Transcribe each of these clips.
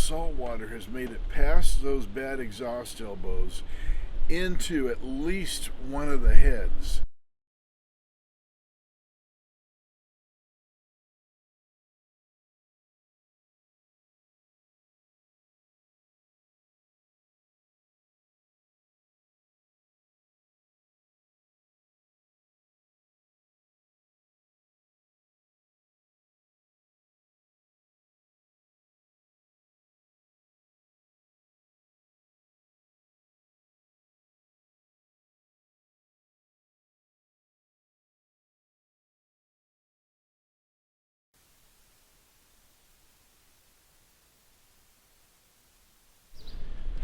salt water has made it past those bad exhaust elbows into at least one of the heads.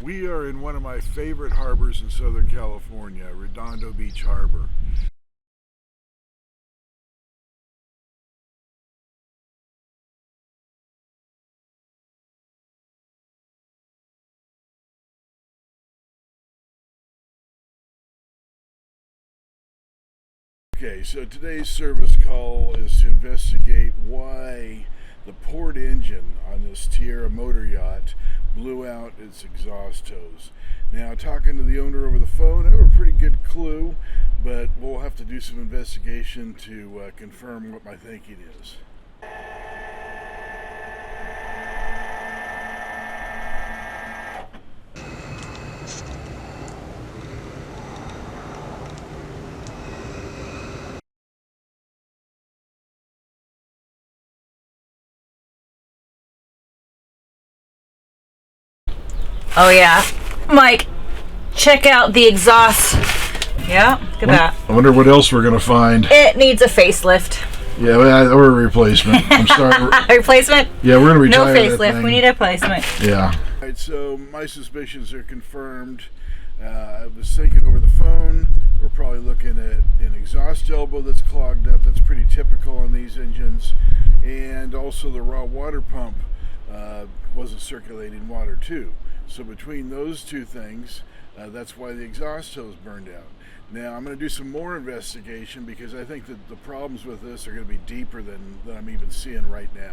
We are in one of my favorite harbors in Southern California, Redondo Beach Harbor. Okay, so today's service call is to investigate why the port engine on this Tierra motor yacht blew out its exhaust hose. Now, talking to the owner over the phone, I have a pretty good clue, but we'll have to do some investigation to confirm what my thinking is. Oh yeah, Mike, check out the exhaust. Yeah, look at that. I wonder what else we're going to find. It needs a facelift. Yeah, or a replacement. I'm sorry. A replacement? Yeah, we're going to No retire that facelift. thing. We need a replacement. Yeah. All right, so my suspicions are confirmed. I was thinking over the phone, we're probably looking at an exhaust elbow that's clogged up. That's pretty typical on these engines. And also the raw water pump wasn't circulating water too. So between those two things, that's why the exhaust hose burned out. Now I'm going to do some more investigation because I think that the problems with this are going to be deeper than I'm even seeing right now.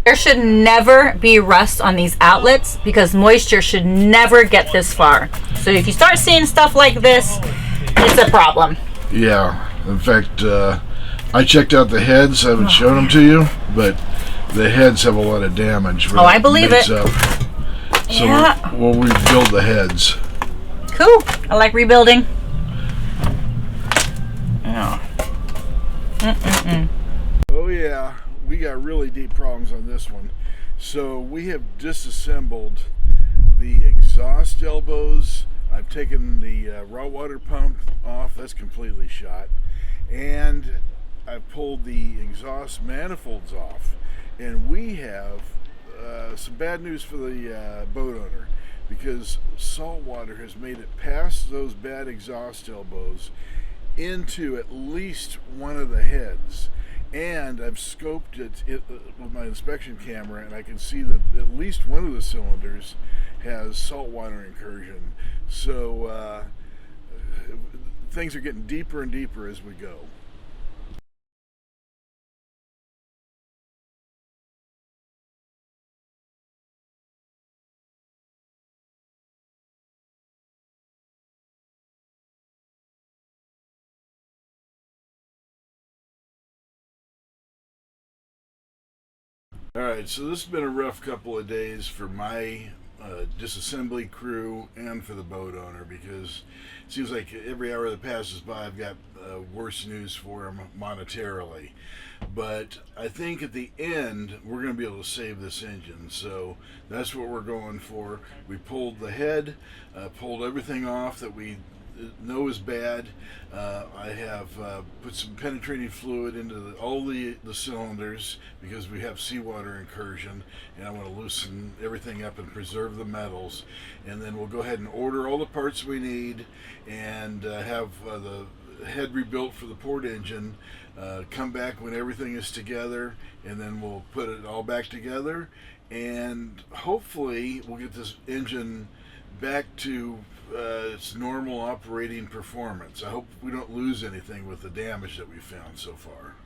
There should never be rust on these outlets because moisture should never get this far. So if you start seeing stuff like this, it's a problem. Yeah, in fact, I checked out the heads. I haven't shown them to you, but the heads have a lot of damage. Oh, I believe it. Up. So Yeah. we'll rebuild the heads. Cool. I like rebuilding. Oh. Oh yeah, we got really deep problems on this one. So we have disassembled the exhaust elbows. I've taken the raw water pump off. That's completely shot. And I've pulled the exhaust manifolds off. And we have some bad news for the boat owner, because salt water has made it past those bad exhaust elbows into at least one of the heads. And I've scoped it with my inspection camera, and I can see that at least one of the cylinders has saltwater incursion. So things are getting deeper and deeper as we go. Alright, so this has been a rough couple of days for my disassembly crew and for the boat owner, because it seems like every hour that passes by I've got worse news for them monetarily. But I think at the end we're going to be able to save this engine, so that's what we're going for. We pulled the head, pulled everything off that we know is bad. I have put some penetrating fluid into all the cylinders because we have seawater incursion, and I want to loosen everything up and preserve the metals. And then we'll go ahead and order all the parts we need and have the head rebuilt for the port engine. Come back when everything is together, and then we'll put it all back together, and hopefully we'll get this engine back to its normal operating performance. I hope we don't lose anything with the damage that we found so far.